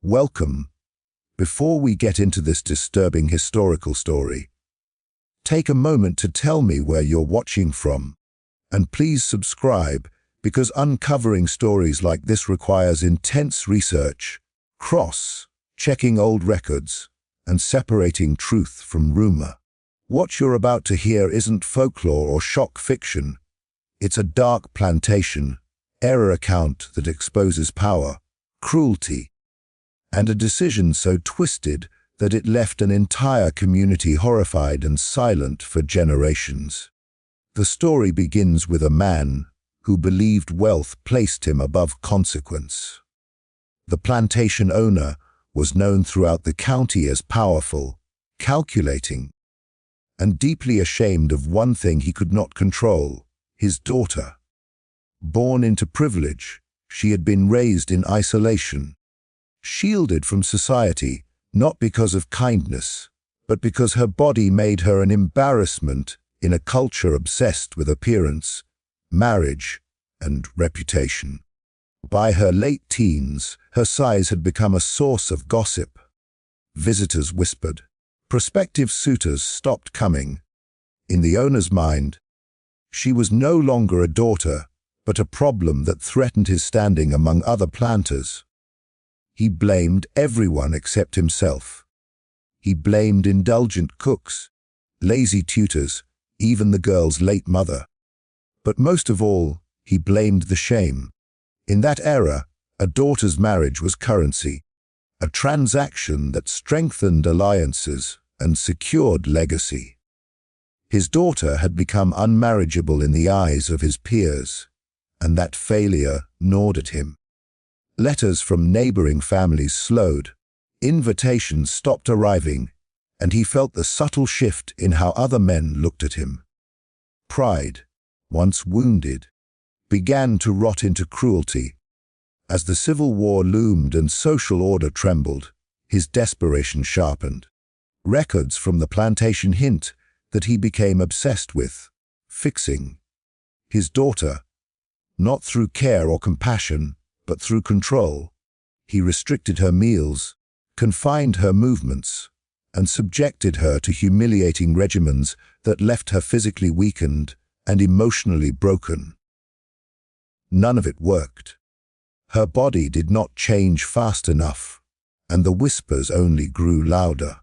Welcome. Before we get into this disturbing historical story, take a moment to tell me where you're watching from. And please subscribe, because uncovering stories like this requires intense research, cross-checking old records, and separating truth from rumor. What you're about to hear isn't folklore or shock fiction. It's a dark plantation, error account that exposes power, cruelty, and a decision so twisted that it left an entire community horrified and silent for generations. The story begins with a man who believed wealth placed him above consequence. The plantation owner was known throughout the county as powerful, calculating, and deeply ashamed of one thing he could not control: his daughter. Born into privilege, she had been raised in isolation, shielded from society, not because of kindness, but because her body made her an embarrassment in a culture obsessed with appearance, marriage, and reputation. By her late teens, her size had become a source of gossip. Visitors whispered. Prospective suitors stopped coming. In the owner's mind, she was no longer a daughter, but a problem that threatened his standing among other planters. He blamed everyone except himself. He blamed indulgent cooks, lazy tutors, even the girl's late mother. But most of all, he blamed the shame. In that era, a daughter's marriage was currency, a transaction that strengthened alliances and secured legacy. His daughter had become unmarriageable in the eyes of his peers, and that failure gnawed at him. Letters from neighboring families slowed, invitations stopped arriving, and he felt the subtle shift in how other men looked at him. Pride, once wounded, began to rot into cruelty. As the Civil War loomed and social order trembled, his desperation sharpened. Records from the plantation hint that he became obsessed with fixing his daughter, not through care or compassion, but through control. He restricted her meals, confined her movements, and subjected her to humiliating regimens that left her physically weakened and emotionally broken. None of it worked. Her body did not change fast enough, and the whispers only grew louder.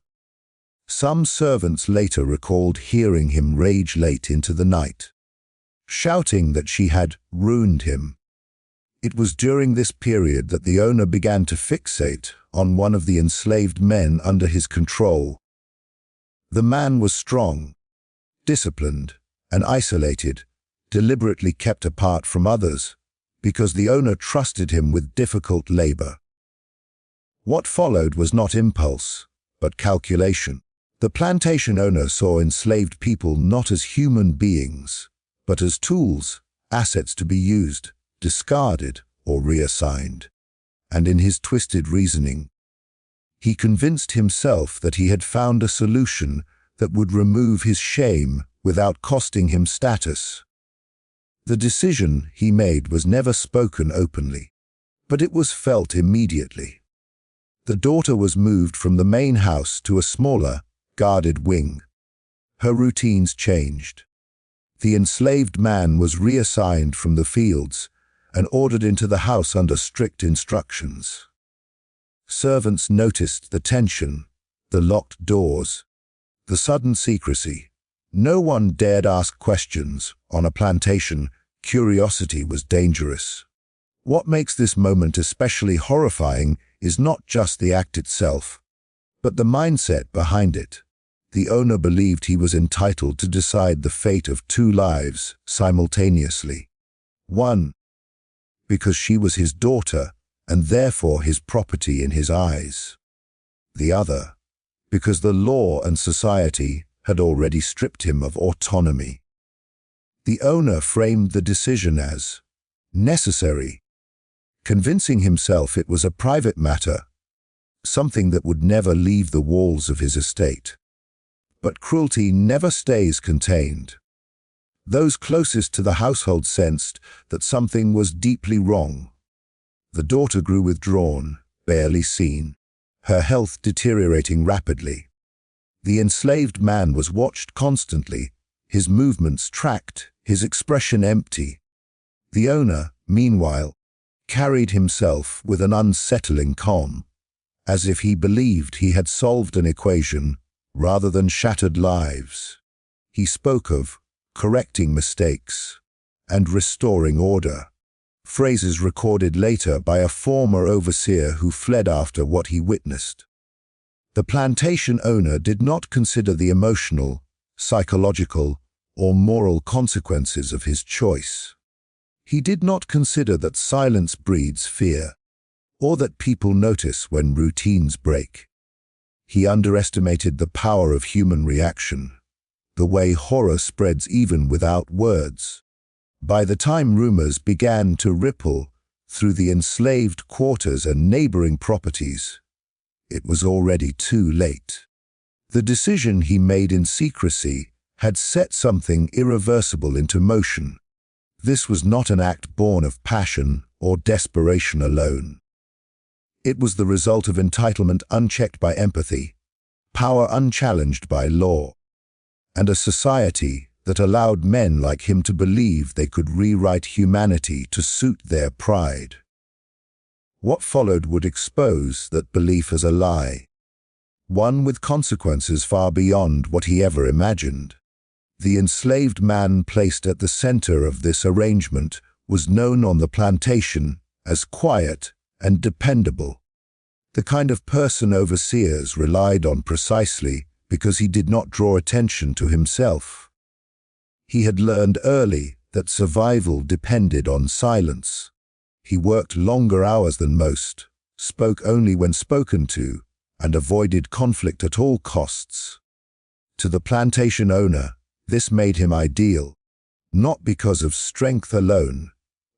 Some servants later recalled hearing him rage late into the night, shouting that she had ruined him. It was during this period that the owner began to fixate on one of the enslaved men under his control. The man was strong, disciplined, and isolated, deliberately kept apart from others, because the owner trusted him with difficult labor. What followed was not impulse, but calculation. The plantation owner saw enslaved people not as human beings, but as tools, assets to be used, discarded, or reassigned. And in his twisted reasoning, he convinced himself that he had found a solution that would remove his shame without costing him status. The decision he made was never spoken openly, but it was felt immediately. The daughter was moved from the main house to a smaller, guarded wing. Her routines changed. The enslaved man was reassigned from the fields and ordered into the house under strict instructions. Servants noticed the tension, the locked doors, the sudden secrecy. No one dared ask questions. On a plantation, curiosity was dangerous. What makes this moment especially horrifying is not just the act itself, but the mindset behind it. The owner believed he was entitled to decide the fate of two lives simultaneously. One, because she was his daughter and therefore his property in his eyes. The other, because the law and society had already stripped him of autonomy. The owner framed the decision as necessary, convincing himself it was a private matter, something that would never leave the walls of his estate. But cruelty never stays contained. Those closest to the household sensed that something was deeply wrong. The daughter grew withdrawn, barely seen, her health deteriorating rapidly. The enslaved man was watched constantly, his movements tracked, his expression empty. The owner, meanwhile, carried himself with an unsettling calm, as if he believed he had solved an equation rather than shattered lives. He spoke of correcting mistakes and restoring order, phrases recorded later by a former overseer who fled after what he witnessed. The plantation owner did not consider the emotional, psychological, or moral consequences of his choice. He did not consider that silence breeds fear, or that people notice when routines break. He underestimated the power of human reaction, the way horror spreads even without words. By the time rumors began to ripple through the enslaved quarters and neighboring properties, it was already too late. The decision he made in secrecy had set something irreversible into motion. This was not an act born of passion or desperation alone. It was the result of entitlement unchecked by empathy, power unchallenged by law, and a society that allowed men like him to believe they could rewrite humanity to suit their pride. What followed would expose that belief as a lie, one with consequences far beyond what he ever imagined. The enslaved man placed at the center of this arrangement was known on the plantation as quiet and dependable, the kind of person overseers relied on precisely because he did not draw attention to himself. He had learned early that survival depended on silence. He worked longer hours than most, spoke only when spoken to, and avoided conflict at all costs. To the plantation owner, this made him ideal, not because of strength alone,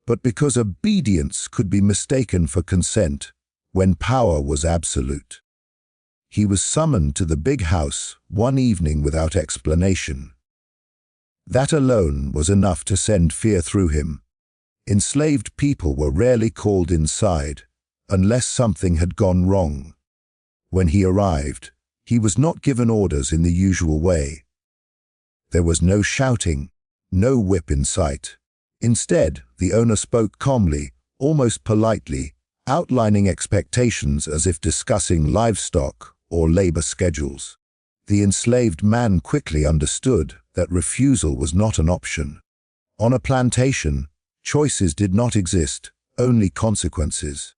but because obedience could be mistaken for consent when power was absolute. He was summoned to the big house one evening without explanation. That alone was enough to send fear through him. Enslaved people were rarely called inside unless something had gone wrong. When he arrived, he was not given orders in the usual way. There was no shouting, no whip in sight. Instead, the owner spoke calmly, almost politely, outlining expectations as if discussing livestock or labor schedules. The enslaved man quickly understood that refusal was not an option. On a plantation, choices did not exist, only consequences.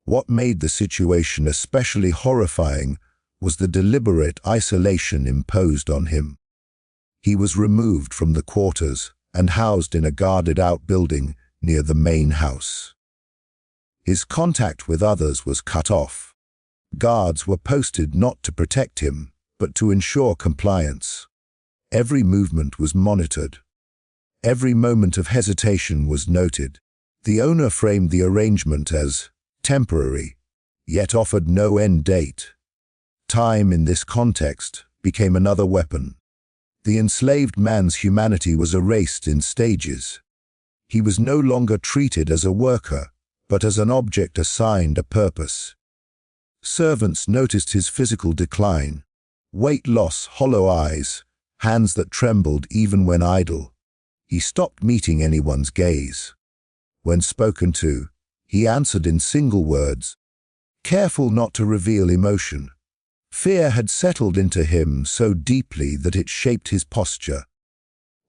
What made the situation especially horrifying was the deliberate isolation imposed on him. He was removed from the quarters and housed in a guarded outbuilding near the main house. His contact with others was cut off. Guards were posted not to protect him, but to ensure compliance. Every movement was monitored. Every moment of hesitation was noted. The owner framed the arrangement as temporary, yet offered no end date. Time in this context became another weapon. The enslaved man's humanity was erased in stages. He was no longer treated as a worker, but as an object assigned a purpose. Servants noticed his physical decline, weight loss, hollow eyes, hands that trembled even when idle. He stopped meeting anyone's gaze. When spoken to, he answered in single words, careful not to reveal emotion. Fear had settled into him so deeply that it shaped his posture.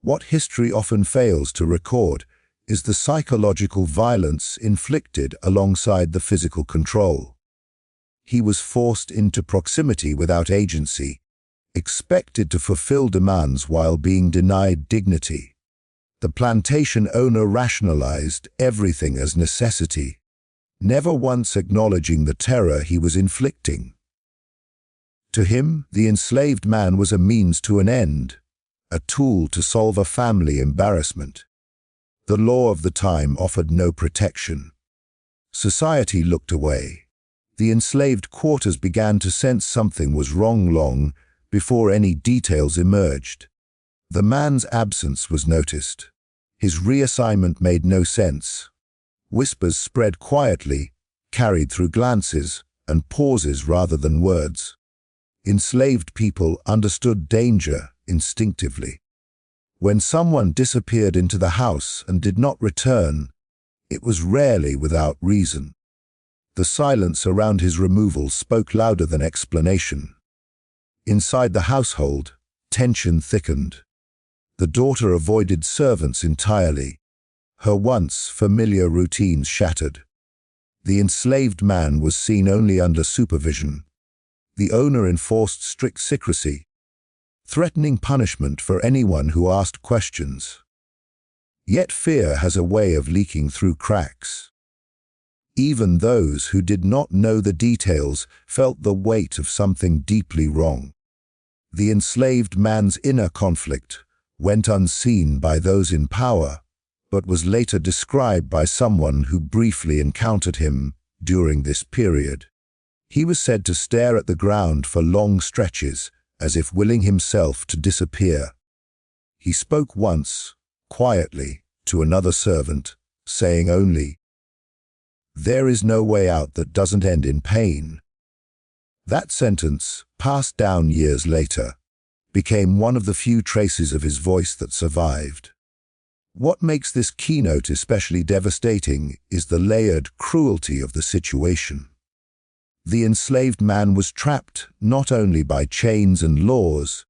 What history often fails to record is the psychological violence inflicted alongside the physical control. He was forced into proximity without agency, expected to fulfill demands while being denied dignity. The plantation owner rationalized everything as necessity, never once acknowledging the terror he was inflicting. To him, the enslaved man was a means to an end, a tool to solve a family embarrassment. The law of the time offered no protection. Society looked away. The enslaved quarters began to sense something was wrong long before any details emerged. The man's absence was noticed. His reassignment made no sense. Whispers spread quietly, carried through glances and pauses rather than words. Enslaved people understood danger instinctively. When someone disappeared into the house and did not return, it was rarely without reason. The silence around his removal spoke louder than explanation. Inside the household, tension thickened. The daughter avoided servants entirely. Her once familiar routines shattered. The enslaved man was seen only under supervision. The owner enforced strict secrecy, threatening punishment for anyone who asked questions. Yet fear has a way of leaking through cracks. Even those who did not know the details felt the weight of something deeply wrong. The enslaved man's inner conflict went unseen by those in power, but was later described by someone who briefly encountered him during this period. He was said to stare at the ground for long stretches, as if willing himself to disappear. He spoke once, quietly, to another servant, saying only, "There is no way out that doesn't end in pain." That sentence, passed down years later, became one of the few traces of his voice that survived. What makes this keynote especially devastating is the layered cruelty of the situation. The enslaved man was trapped not only by chains and laws,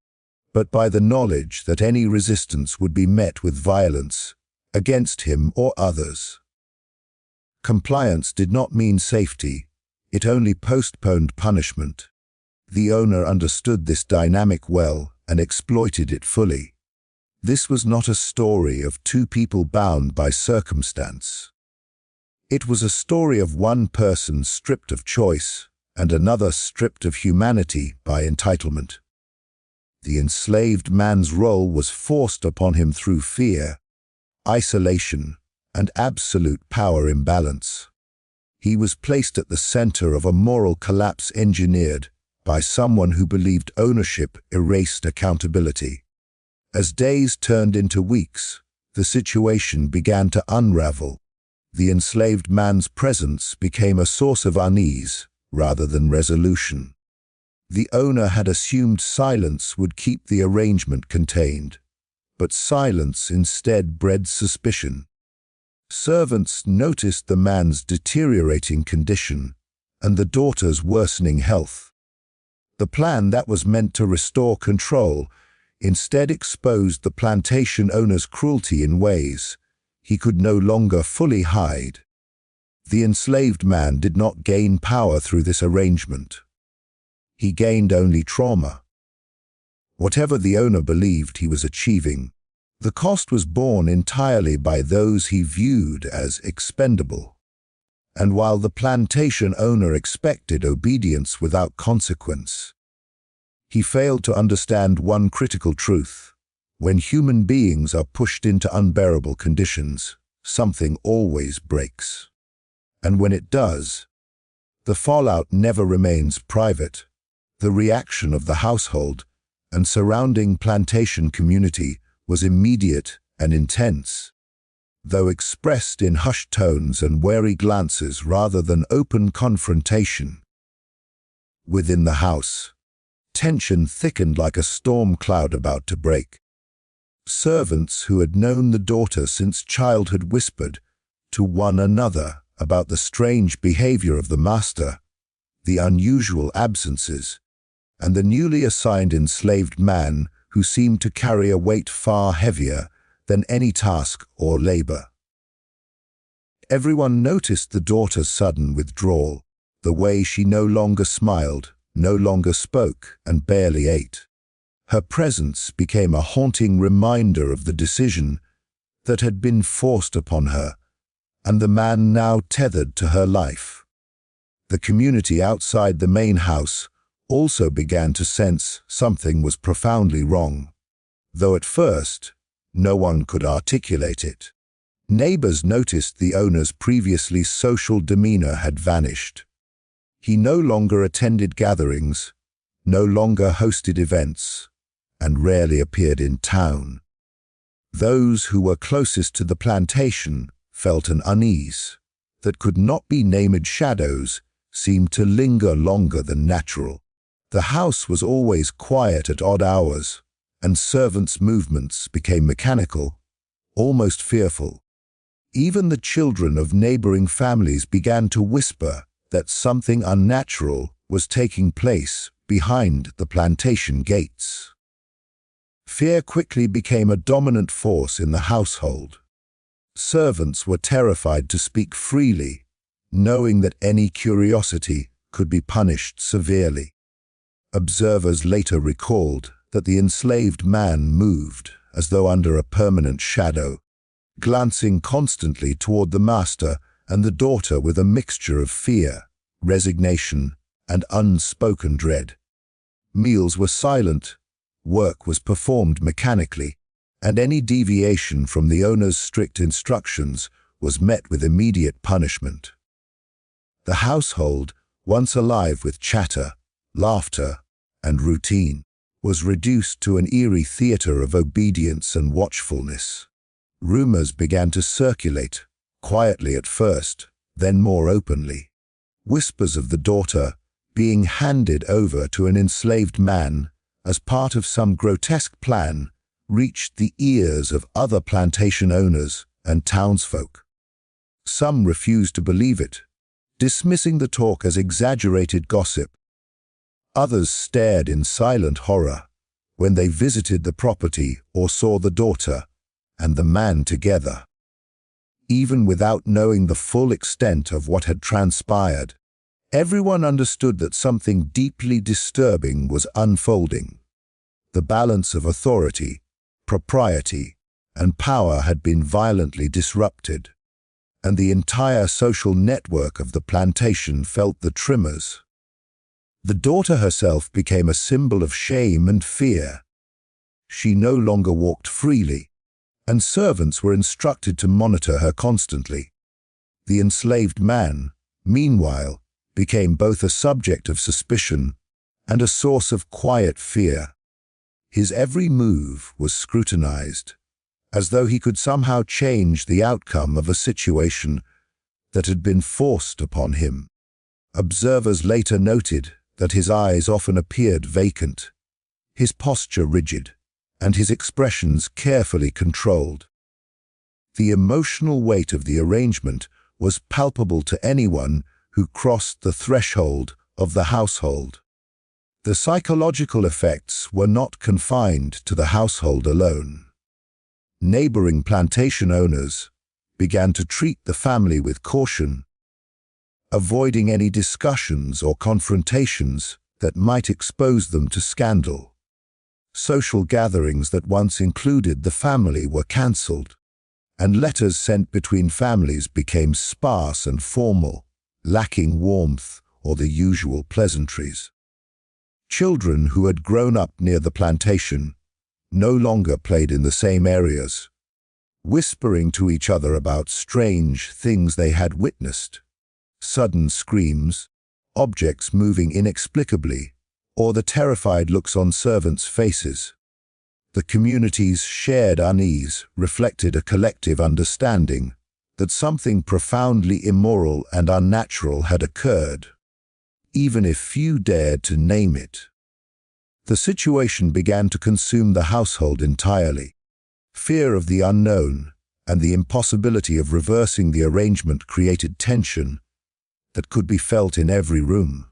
but by the knowledge that any resistance would be met with violence against him or others. Compliance did not mean safety, it only postponed punishment. The owner understood this dynamic well and exploited it fully. This was not a story of two people bound by circumstance. It was a story of one person stripped of choice and another stripped of humanity by entitlement. The enslaved man's role was forced upon him through fear, isolation, and absolute power imbalance. He was placed at the center of a moral collapse engineered by someone who believed ownership erased accountability. As days turned into weeks, the situation began to unravel. The enslaved man's presence became a source of unease rather than resolution. The owner had assumed silence would keep the arrangement contained, but silence instead bred suspicion. Servants noticed the man's deteriorating condition and the daughter's worsening health. The plan that was meant to restore control instead exposed the plantation owner's cruelty in ways he could no longer fully hide. The enslaved man did not gain power through this arrangement. He gained only trauma. Whatever the owner believed he was achieving, the cost was borne entirely by those he viewed as expendable. And while the plantation owner expected obedience without consequence, he failed to understand one critical truth. When human beings are pushed into unbearable conditions, something always breaks. And when it does, the fallout never remains private. The reaction of the household and surrounding plantation community was immediate and intense, though expressed in hushed tones and wary glances rather than open confrontation. Within the house, tension thickened like a storm cloud about to break. Servants who had known the daughter since childhood whispered to one another about the strange behavior of the master, the unusual absences, and the newly assigned enslaved man who seemed to carry a weight far heavier than any task or labor. Everyone noticed the daughter's sudden withdrawal, the way she no longer smiled, no longer spoke, and barely ate. Her presence became a haunting reminder of the decision that had been forced upon her, and the man now tethered to her life. The community outside the main house also began to sense something was profoundly wrong, though at first no one could articulate it. Neighbors noticed the owner's previously social demeanor had vanished. He no longer attended gatherings, no longer hosted events, and rarely appeared in town. Those who were closest to the plantation felt an unease. that could not be named shadows seemed to linger longer than natural. The house was always quiet at odd hours, and servants' movements became mechanical, almost fearful. Even the children of neighboring families began to whisper that something unnatural was taking place behind the plantation gates. Fear quickly became a dominant force in the household. Servants were terrified to speak freely, knowing that any curiosity could be punished severely. Observers later recalled that the enslaved man moved as though under a permanent shadow, glancing constantly toward the master and the daughter with a mixture of fear, resignation, and unspoken dread. Meals were silent, work was performed mechanically, and any deviation from the owner's strict instructions was met with immediate punishment. The household, once alive with chatter, laughter, and routine, was reduced to an eerie theater of obedience and watchfulness. Rumors began to circulate, quietly at first, then more openly. Whispers of the daughter being handed over to an enslaved man as part of some grotesque plan reached the ears of other plantation owners and townsfolk. Some refused to believe it, dismissing the talk as exaggerated gossip. Others stared in silent horror when they visited the property or saw the daughter and the man together. Even without knowing the full extent of what had transpired, everyone understood that something deeply disturbing was unfolding. The balance of authority, propriety, and power had been violently disrupted, and the entire social network of the plantation felt the tremors. The daughter herself became a symbol of shame and fear. She no longer walked freely, and servants were instructed to monitor her constantly. The enslaved man, meanwhile, became both a subject of suspicion and a source of quiet fear. His every move was scrutinized, as though he could somehow change the outcome of a situation that had been forced upon him. Observers later noted that his eyes often appeared vacant, his posture rigid, and his expressions carefully controlled. The emotional weight of the arrangement was palpable to anyone who crossed the threshold of the household. The psychological effects were not confined to the household alone. Neighboring plantation owners began to treat the family with caution, avoiding any discussions or confrontations that might expose them to scandal. Social gatherings that once included the family were cancelled, and letters sent between families became sparse and formal, lacking warmth or the usual pleasantries. Children who had grown up near the plantation no longer played in the same areas, whispering to each other about strange things they had witnessed. Sudden screams, objects moving inexplicably, or the terrified looks on servants' faces. The community's shared unease reflected a collective understanding that something profoundly immoral and unnatural had occurred, even if few dared to name it. The situation began to consume the household entirely. Fear of the unknown and the impossibility of reversing the arrangement created tension that could be felt in every room.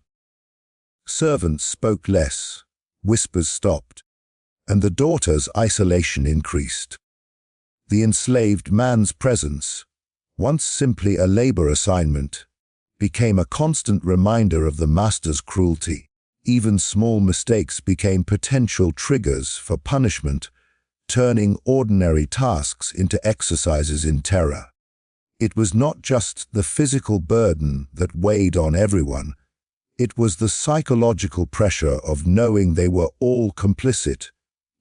Servants spoke less, whispers stopped, and the daughter's isolation increased. The enslaved man's presence, once simply a labor assignment, became a constant reminder of the master's cruelty. Even small mistakes became potential triggers for punishment, turning ordinary tasks into exercises in terror. It was not just the physical burden that weighed on everyone. It was the psychological pressure of knowing they were all complicit,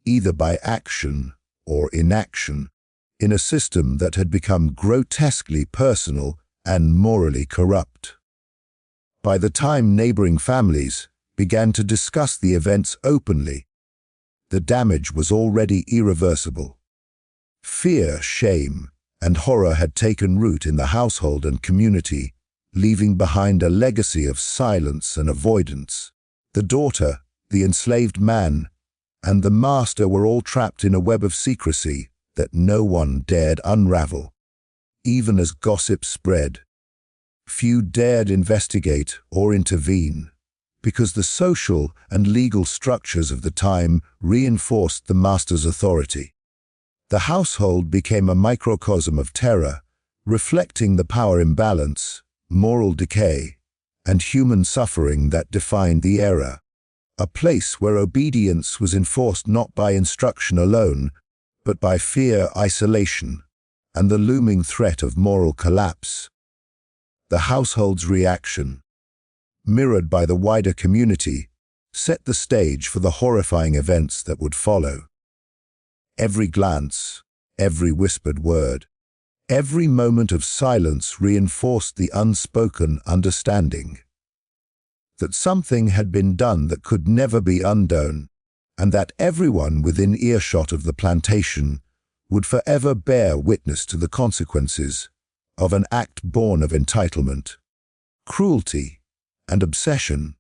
either by action or inaction, in a system that had become grotesquely personal and morally corrupt. By the time neighboring families began to discuss the events openly, the damage was already irreversible. Fear, shame, and horror had taken root in the household and community, leaving behind a legacy of silence and avoidance. The daughter, the enslaved man, and the master were all trapped in a web of secrecy that no one dared unravel. Even as gossip spread, few dared investigate or intervene, because the social and legal structures of the time reinforced the master's authority. The household became a microcosm of terror, reflecting the power imbalance, moral decay, and human suffering that defined the era. A place where obedience was enforced not by instruction alone, but by fear, isolation, and the looming threat of moral collapse. The household's reaction, mirrored by the wider community, set the stage for the horrifying events that would follow. Every glance, every whispered word, every moment of silence reinforced the unspoken understanding that something had been done that could never be undone, and that everyone within earshot of the plantation would forever bear witness to the consequences of an act born of entitlement, cruelty, and obsession.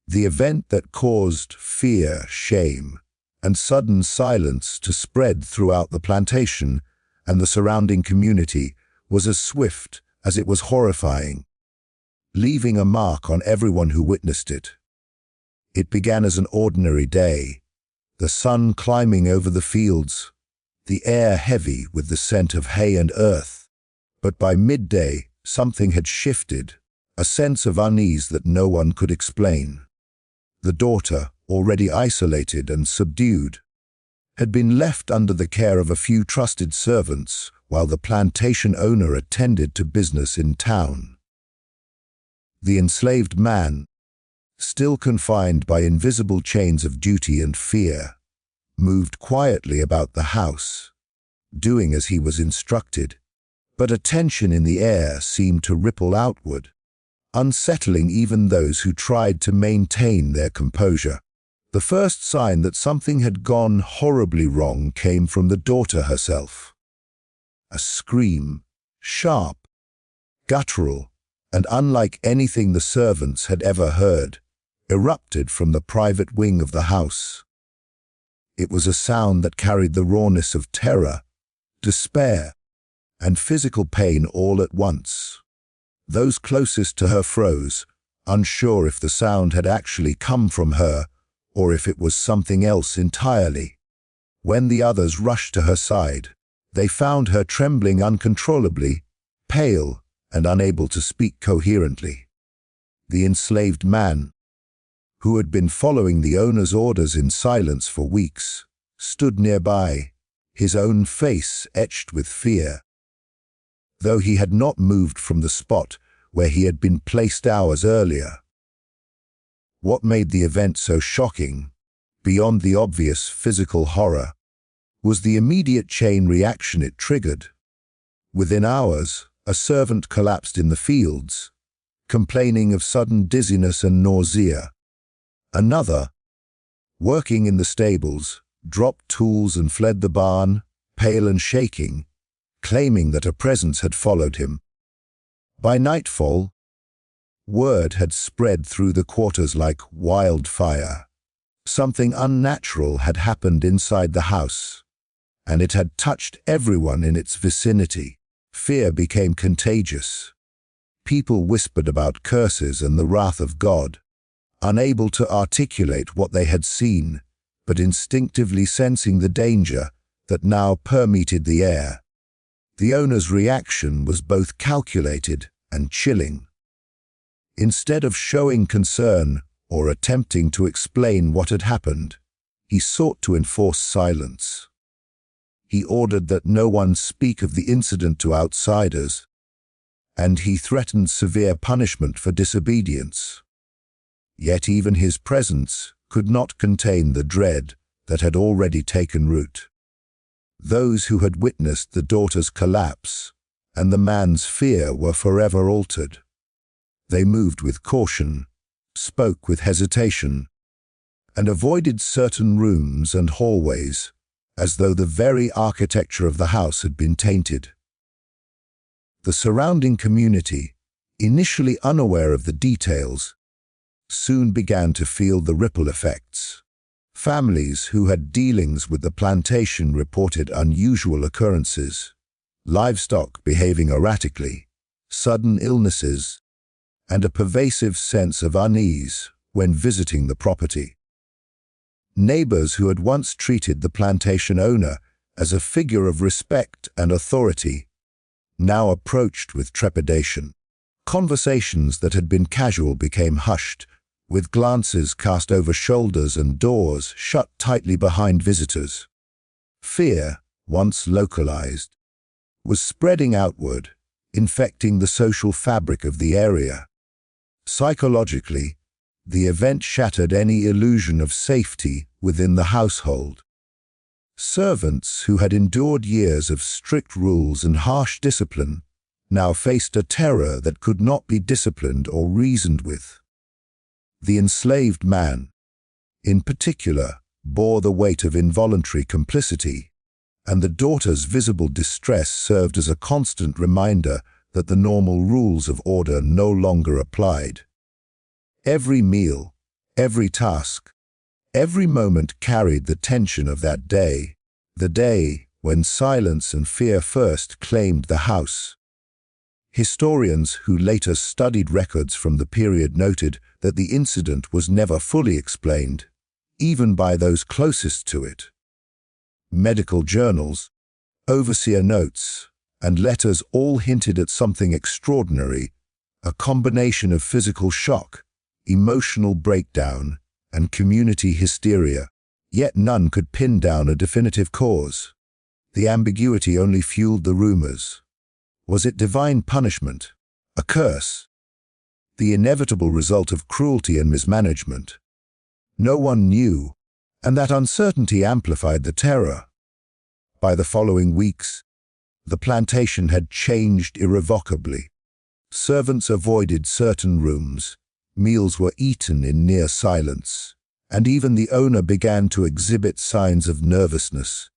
The event that caused fear, shame, and sudden silence to spread throughout the plantation and the surrounding community was as swift as it was horrifying, leaving a mark on everyone who witnessed it. It began as an ordinary day, the sun climbing over the fields, the air heavy with the scent of hay and earth. But by midday, something had shifted, a sense of unease that no one could explain. The daughter, already isolated and subdued, had been left under the care of a few trusted servants while the plantation owner attended to business in town. The enslaved man, still confined by invisible chains of duty and fear, moved quietly about the house, doing as he was instructed, but a tension in the air seemed to ripple outward, unsettling even those who tried to maintain their composure. The first sign that something had gone horribly wrong came from the daughter herself. A scream, sharp, guttural, and unlike anything the servants had ever heard, erupted from the private wing of the house. It was a sound that carried the rawness of terror, despair, and physical pain all at once. Those closest to her froze, unsure if the sound had actually come from her or if it was something else entirely. When the others rushed to her side, they found her trembling uncontrollably, pale, and unable to speak coherently. The enslaved man, who had been following the owner's orders in silence for weeks, stood nearby, his own face etched with fear. Though he had not moved from the spot where he had been placed hours earlier. What made the event so shocking, beyond the obvious physical horror, was the immediate chain reaction it triggered. Within hours, a servant collapsed in the fields, complaining of sudden dizziness and nausea. Another, working in the stables, dropped tools and fled the barn, pale and shaking, claiming that a presence had followed him. By nightfall, word had spread through the quarters like wildfire. Something unnatural had happened inside the house, and it had touched everyone in its vicinity. Fear became contagious. People whispered about curses and the wrath of God, unable to articulate what they had seen, but instinctively sensing the danger that now permeated the air. The owner's reaction was both calculated and chilling. Instead of showing concern or attempting to explain what had happened, he sought to enforce silence. He ordered that no one speak of the incident to outsiders, and he threatened severe punishment for disobedience. Yet even his presence could not contain the dread that had already taken root. Those who had witnessed the daughter's collapse and the man's fear were forever altered. They moved with caution, spoke with hesitation, and avoided certain rooms and hallways, as though the very architecture of the house had been tainted. The surrounding community, initially unaware of the details, soon began to feel the ripple effects. Families who had dealings with the plantation reported unusual occurrences, livestock behaving erratically, sudden illnesses, and a pervasive sense of unease when visiting the property. Neighbors who had once treated the plantation owner as a figure of respect and authority now approached with trepidation. Conversations that had been casual became hushed, with glances cast over shoulders and doors shut tightly behind visitors. Fear, once localized, was spreading outward, infecting the social fabric of the area. Psychologically, the event shattered any illusion of safety within the household. Servants who had endured years of strict rules and harsh discipline now faced a terror that could not be disciplined or reasoned with. The enslaved man, in particular, bore the weight of involuntary complicity, and the daughter's visible distress served as a constant reminder that the normal rules of order no longer applied. Every meal, every task, every moment carried the tension of that day, the day when silence and fear first claimed the house. Historians who later studied records from the period noted that the incident was never fully explained, even by those closest to it. Medical journals, overseer notes, and letters all hinted at something extraordinary, a combination of physical shock, emotional breakdown, and community hysteria, yet none could pin down a definitive cause. The ambiguity only fueled the rumors. Was it divine punishment, a curse, the inevitable result of cruelty and mismanagement? No one knew, and that uncertainty amplified the terror. By the following weeks, the plantation had changed irrevocably. Servants avoided certain rooms, meals were eaten in near silence, and even the owner began to exhibit signs of nervousness.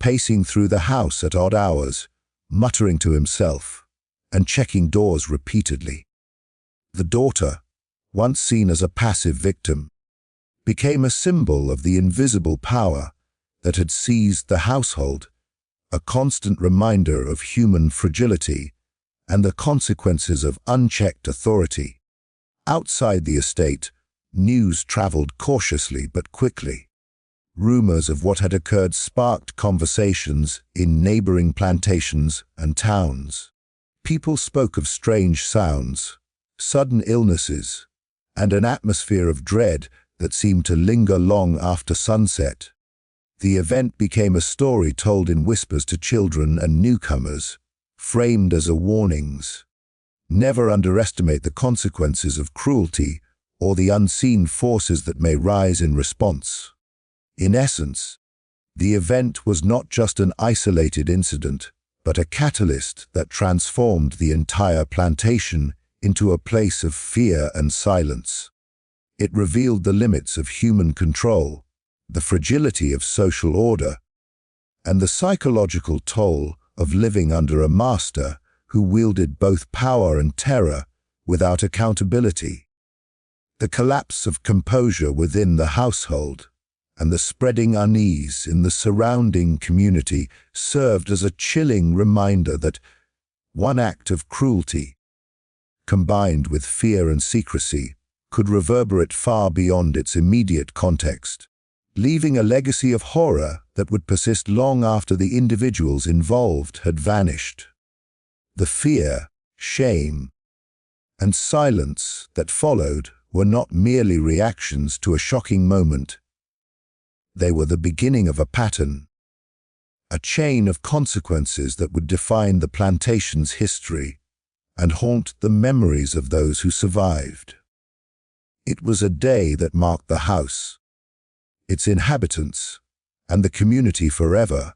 Pacing through the house at odd hours, muttering to himself, and checking doors repeatedly. The daughter, once seen as a passive victim, became a symbol of the invisible power that had seized the household, a constant reminder of human fragility and the consequences of unchecked authority. Outside the estate, news traveled cautiously but quickly. Rumors of what had occurred sparked conversations in neighboring plantations and towns. People spoke of strange sounds, sudden illnesses, and an atmosphere of dread that seemed to linger long after sunset. The event became a story told in whispers to children and newcomers, framed as a warnings. Never underestimate the consequences of cruelty or the unseen forces that may rise in response. In essence, the event was not just an isolated incident, but a catalyst that transformed the entire plantation into a place of fear and silence. It revealed the limits of human control, the fragility of social order, and the psychological toll of living under a master who wielded both power and terror without accountability. The collapse of composure within the household and the spreading unease in the surrounding community served as a chilling reminder that one act of cruelty, combined with fear and secrecy, could reverberate far beyond its immediate context, leaving a legacy of horror that would persist long after the individuals involved had vanished. The fear, shame, and silence that followed were not merely reactions to a shocking moment. They were the beginning of a pattern, a chain of consequences that would define the plantation's history and haunt the memories of those who survived. It was a day that marked the house, its inhabitants, and the community forever,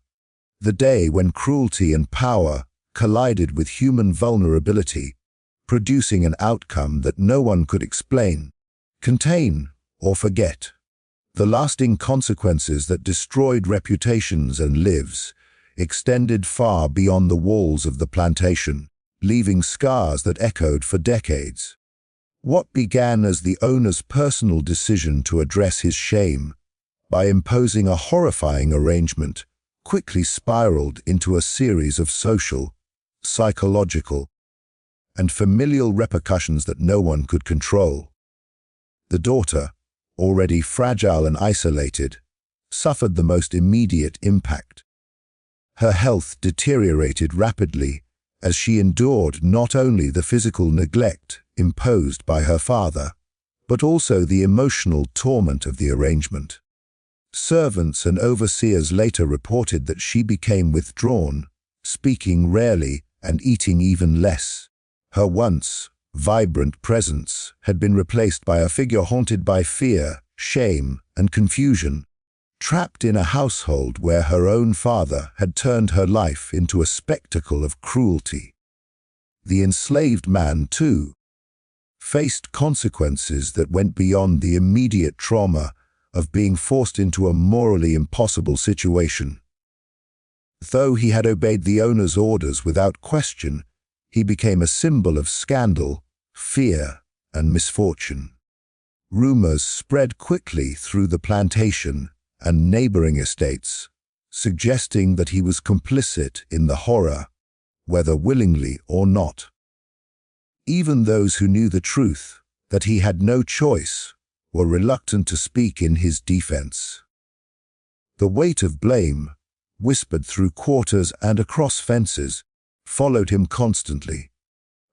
the day when cruelty and power collided with human vulnerability, producing an outcome that no one could explain, contain, or forget. The lasting consequences that destroyed reputations and lives, extended far beyond the walls of the plantation, leaving scars that echoed for decades. What began as the owner's personal decision to address his shame by imposing a horrifying arrangement quickly spiraled into a series of social, psychological, and familial repercussions that no one could control. The daughter, already fragile and isolated, suffered the most immediate impact. Her health deteriorated rapidly as she endured not only the physical neglect imposed by her father, but also the emotional torment of the arrangement. Servants and overseers later reported that she became withdrawn, speaking rarely and eating even less. Her once vibrant presence had been replaced by a figure haunted by fear, shame, and confusion, trapped in a household where her own father had turned her life into a spectacle of cruelty. The enslaved man, too, faced consequences that went beyond the immediate trauma of being forced into a morally impossible situation. Though he had obeyed the owner's orders without question, he became a symbol of scandal, fear, and misfortune. Rumors spread quickly through the plantation and neighboring estates, suggesting that he was complicit in the horror, whether willingly or not. Even those who knew the truth, that he had no choice, were reluctant to speak in his defense. The weight of blame, whispered through quarters and across fences, followed him constantly.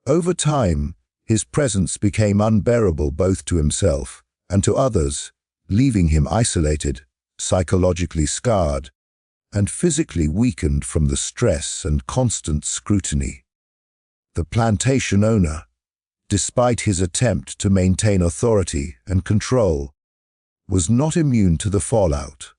Over time, his presence became unbearable both to himself and to others, leaving him isolated, psychologically scarred, and physically weakened from the stress and constant scrutiny. The plantation owner, despite his attempt to maintain authority and control, was not immune to the fallout.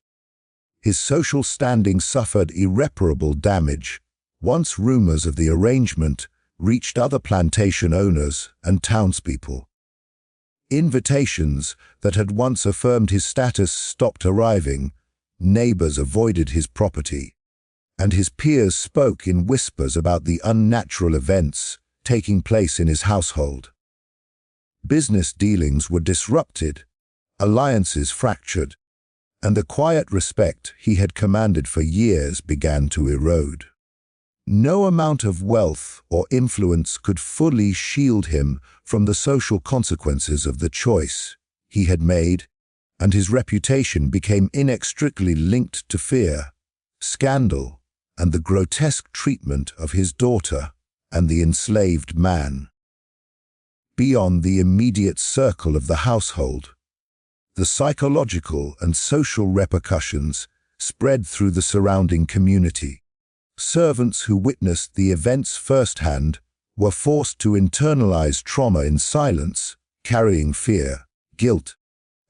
His social standing suffered irreparable damage once rumors of the arrangement reached other plantation owners and townspeople. Invitations that had once affirmed his status stopped arriving, neighbors avoided his property, and his peers spoke in whispers about the unnatural events taking place in his household. Business dealings were disrupted, alliances fractured, and the quiet respect he had commanded for years began to erode. No amount of wealth or influence could fully shield him from the social consequences of the choice he had made, and his reputation became inextricably linked to fear, scandal, and the grotesque treatment of his daughter and the enslaved man. Beyond the immediate circle of the household, the psychological and social repercussions spread through the surrounding community. Servants who witnessed the events firsthand were forced to internalize trauma in silence, carrying fear, guilt,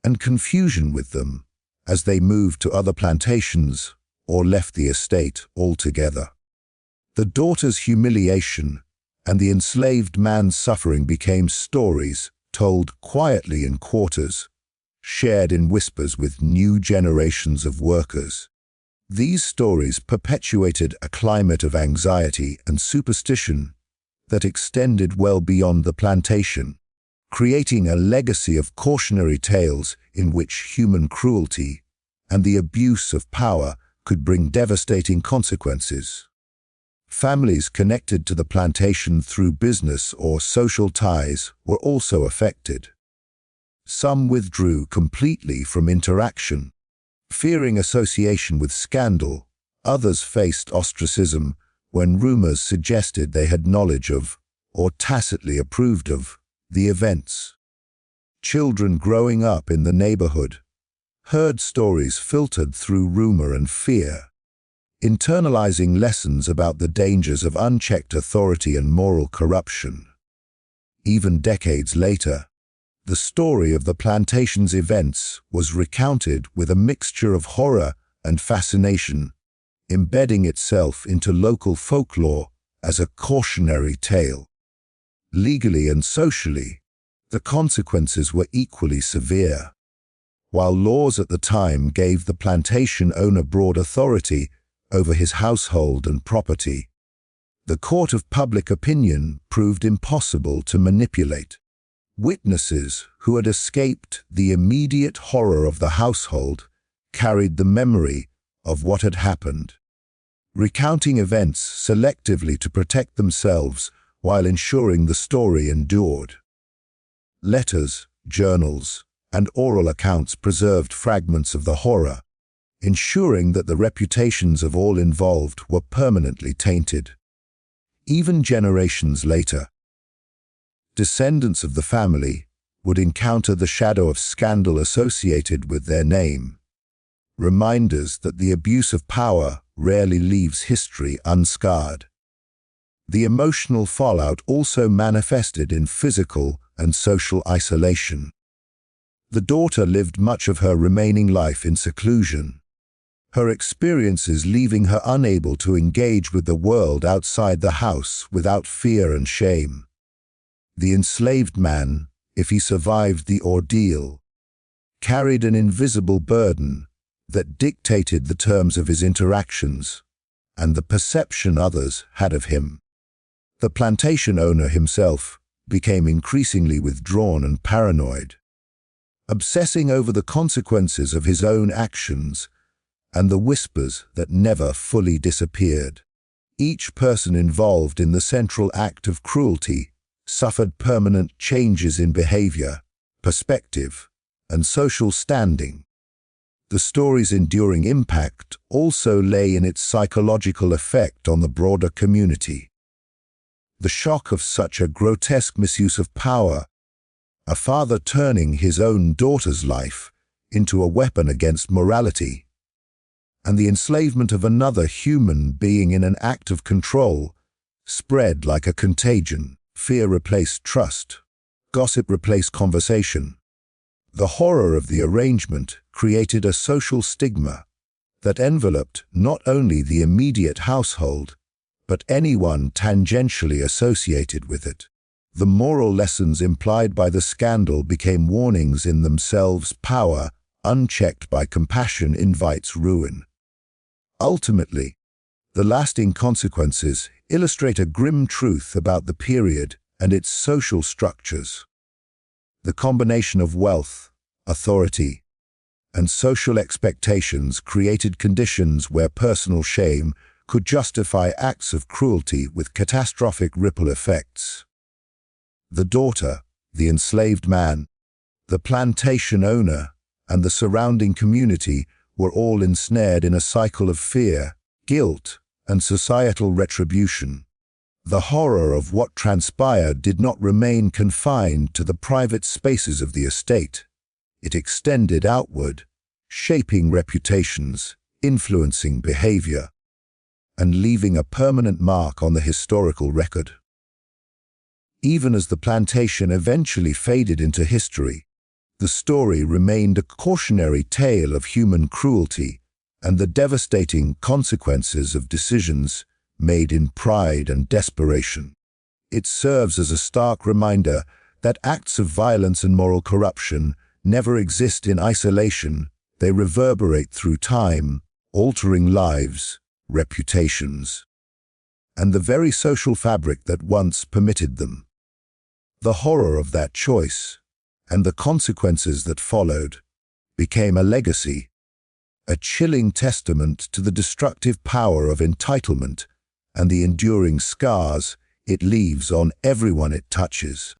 and confusion with them as they moved to other plantations or left the estate altogether. The daughter's humiliation and the enslaved man's suffering became stories told quietly in quarters, shared in whispers with new generations of workers. These stories perpetuated a climate of anxiety and superstition that extended well beyond the plantation, creating a legacy of cautionary tales in which human cruelty and the abuse of power could bring devastating consequences. Families connected to the plantation through business or social ties were also affected. Some withdrew completely from interaction, fearing association with scandal. Others faced ostracism when rumors suggested they had knowledge of, or tacitly approved of, the events. Children growing up in the neighborhood heard stories filtered through rumor and fear, internalizing lessons about the dangers of unchecked authority and moral corruption. Even decades later, the story of the plantation's events was recounted with a mixture of horror and fascination, embedding itself into local folklore as a cautionary tale. Legally and socially, the consequences were equally severe. While laws at the time gave the plantation owner broad authority over his household and property. The court of public opinion proved impossible to manipulate. Witnesses who had escaped the immediate horror of the household carried the memory of what had happened, recounting events selectively to protect themselves while ensuring the story endured. Letters, journals, and oral accounts preserved fragments of the horror, ensuring that the reputations of all involved were permanently tainted. Even generations later, descendants of the family would encounter the shadow of scandal associated with their name, reminders that the abuse of power rarely leaves history unscarred. The emotional fallout also manifested in physical and social isolation. The daughter lived much of her remaining life in seclusion, her experiences leaving her unable to engage with the world outside the house without fear and shame. The enslaved man, if he survived the ordeal, carried an invisible burden that dictated the terms of his interactions and the perception others had of him. The plantation owner himself became increasingly withdrawn and paranoid, obsessing over the consequences of his own actions and the whispers that never fully disappeared. Each person involved in the central act of cruelty suffered permanent changes in behavior, perspective, and social standing. The story's enduring impact also lay in its psychological effect on the broader community. The shock of such a grotesque misuse of power, a father turning his own daughter's life into a weapon against morality, and the enslavement of another human being in an act of control, spread like a contagion. Fear replaced trust. Gossip replaced conversation. The horror of the arrangement created a social stigma that enveloped not only the immediate household, but anyone tangentially associated with it. The moral lessons implied by the scandal became warnings in themselves. Power, unchecked by compassion, invites ruin. Ultimately, the lasting consequences illustrate a grim truth about the period and its social structures. The combination of wealth, authority, and social expectations created conditions where personal shame could justify acts of cruelty with catastrophic ripple effects. The daughter, the enslaved man, the plantation owner, and the surrounding community were all ensnared in a cycle of fear, guilt, and societal retribution. The horror of what transpired did not remain confined to the private spaces of the estate. It extended outward, shaping reputations, influencing behavior, and leaving a permanent mark on the historical record. Even as the plantation eventually faded into history, the story remained a cautionary tale of human cruelty and the devastating consequences of decisions made in pride and desperation. It serves as a stark reminder that acts of violence and moral corruption never exist in isolation. They reverberate through time, altering lives, reputations, and the very social fabric that once permitted them. The horror of that choice, and the consequences that followed, became a legacy, a chilling testament to the destructive power of entitlement and the enduring scars it leaves on everyone it touches.